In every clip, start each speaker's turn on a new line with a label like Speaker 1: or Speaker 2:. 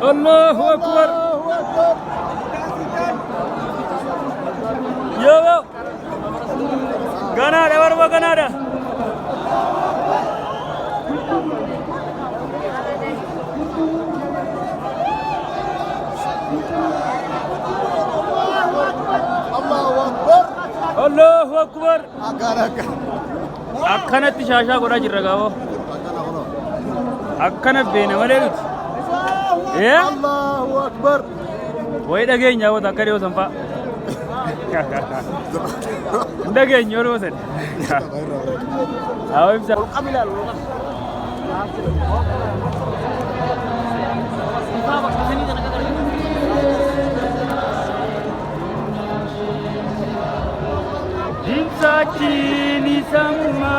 Speaker 1: الله أكبر يا كندا وربا كندا الله أكبر أكنت شاشة قرا جرّاغو أكنت بينه مليت يا الله أكبر وين أجين يا ودا كريو سامبا دعين يورو سن أو إمسا Sakini sama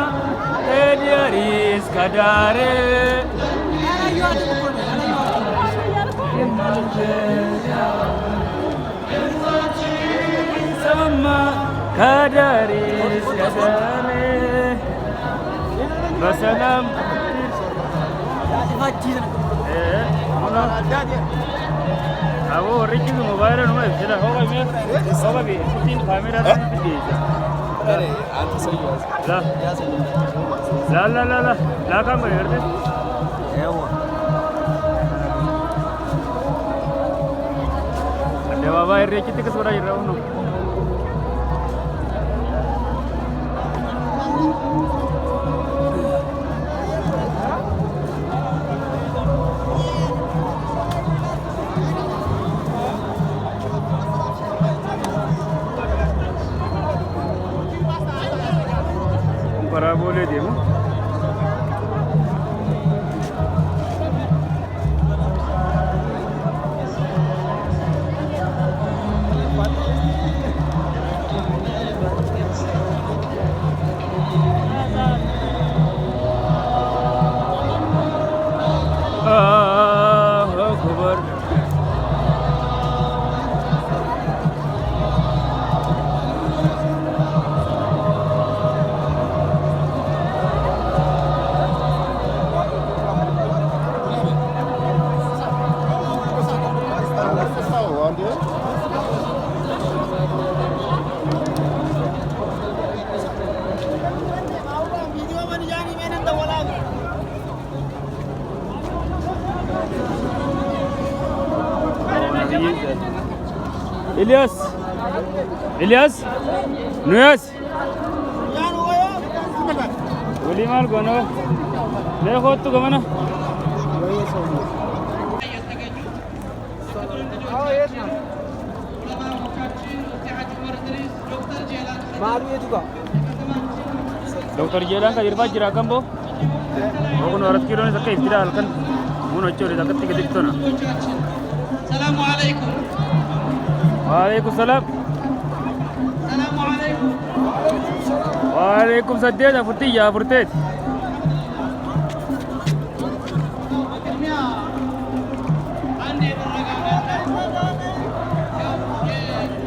Speaker 1: ediaris kadare sama kadaris kadare Wassalam Abu Ricky mobile no es era hoga bien hoga bien tin camera de لا كم يرد ايوه ده بابا يرد كده كسورة يرونه para boleh dia mu Akbar İlyas Nuyas Wali mal gono ne khottu gamana Dokter Jelan ka dirba jirakan bo Ogun warat kiro ne sakka iftira halkan mun ochori sakka tiga diktona Assalamu alaikum وعليكم السلام السلام عليكم وعليكم سديد فرتية فرتيت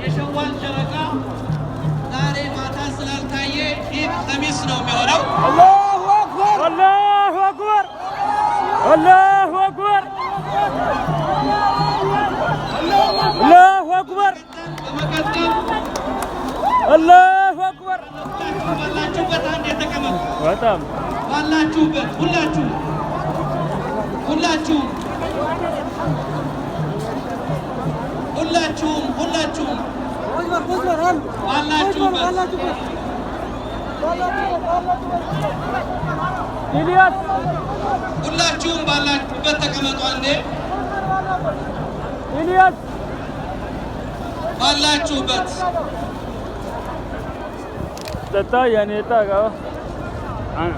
Speaker 1: የሸዋል ጨረቃ ዛሬ ማታ ስላልታየ ኢድ ኸሚስ ነው የሚሆነው አላሁ አክበር አላሁ አክበር አላሁ አክበር الله أكبر الله أكبر ባላችሁበት አንድ የተቀመጡ በጣም ባላችሁበት ሁላችሁም ኢልያስ ሁላችሁም ባላችሁበት ተቀመጡ አንዴ ኢልያስ ባላችሁበት ተታ ያኔታ ጋር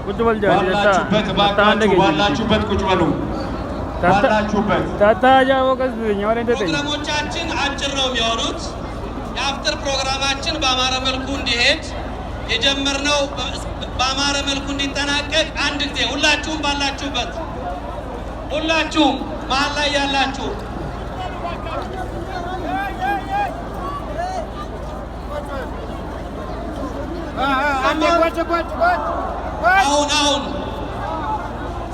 Speaker 1: ቁጭ በል ጃኒ
Speaker 2: ባላችሁበት ቁጭ በሉ ባላችሁበት
Speaker 1: ተታ ያው ከዚህ ነው እንደ
Speaker 3: ፕሮግራሞቻችን አጭር ነው የሚሆኑት የአፍጥር ፕሮግራማችን በአማረ መልኩ እንዲሄድ የጀመርነው በአማረ መልኩ እንዲጠናቀቅ አንድ ጊዜ ሁላችሁም ባላችሁበት ሁላችሁም መሀል ላይ ያላችሁ አሁን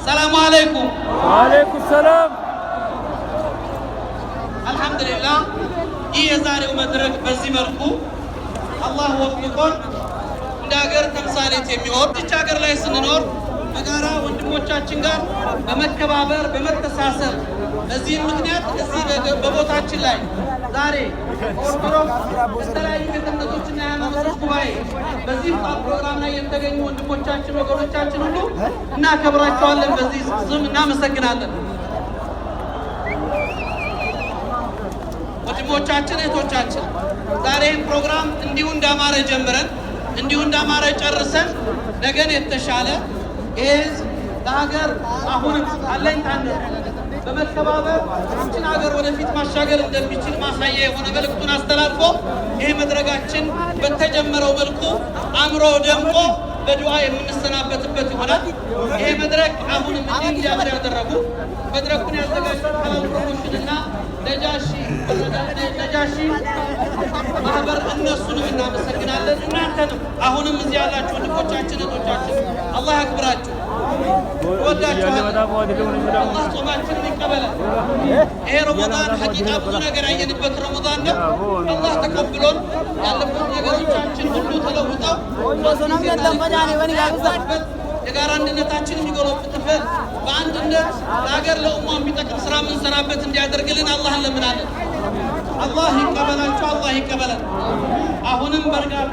Speaker 3: ሰላም አለይኩም
Speaker 1: ወአለይኩም ሰላም
Speaker 3: አልሐምዱሊላህ ይህ የዛሬው መድረክ በዚህ መልኩ አላህ ወፍቆን እንደ ሀገር ተምሳሌት የሚሆን እች ሀገር ላይ ስንኖር በጋራ ወንድሞቻችን ጋር በመከባበር በመተሳሰብ በዚህም ምክንያት እዚህ በቦታችን ላይ ዛሬ ኦርቶዶክስ የተለያዩ ቤተ እምነቶችና የሃይማኖቶች ጉባኤ በዚህ ፕሮግራም ላይ የተገኙ ወንድሞቻችን ወገኖቻችን ሁሉ እናከብራቸዋለን። በዚህ ስም እናመሰግናለን። ወንድሞቻችን እህቶቻችን ዛሬም ፕሮግራም እንዲሁ እንዳማረ ጀምረን እንዲሁ እንዳማረ ጨርሰን ነገን የተሻለ ይሄ ለሀገር አሁንም አለኝታነት በመተባበር ይህችን ሀገር ወደፊት ማሻገር እንደሚችል ማሳያ የሆነ መልእክቱን አስተላልፎ ይሄ መድረጋችን በተጀመረው መልኩ አምሮ ደምቆ በዱዓ የምንሰናበትበት ይሆናል። ይሄ መድረክ አሁንም እንዲያምር ያደረጉ መድረኩን ያዘጋጁት ሐላል ፕሮሞሽንና ነጃሺ ማህበር እነሱንም እናመሰግናለን። እናንተንም አሁንም እዚህ ያላችሁ ወንድሞቻችን እህቶቻችን አላህ ያክብራችሁ። ወዳችኋለን። አላህ ጾማችንን ይቀበላል። ይሄ ረመዳን ሐቂቃ ብዙ ነገር ያየንበት ረመዳን ነው። አላህ ተቀብሎን ያለፉት ነገሮቻችን ሁሉ ተለውጠው የጋራ አንድነታችን የሚጎለብትበት በአንድነት ለሀገር ለኡማ የሚጠቅም ስራ የምንሰራበት እንዲያደርግልን አላህ እንለምናለን። አላህ ይቀበላችሁ፣ አላህ ይቀበላል። አሁንም በእርጋታ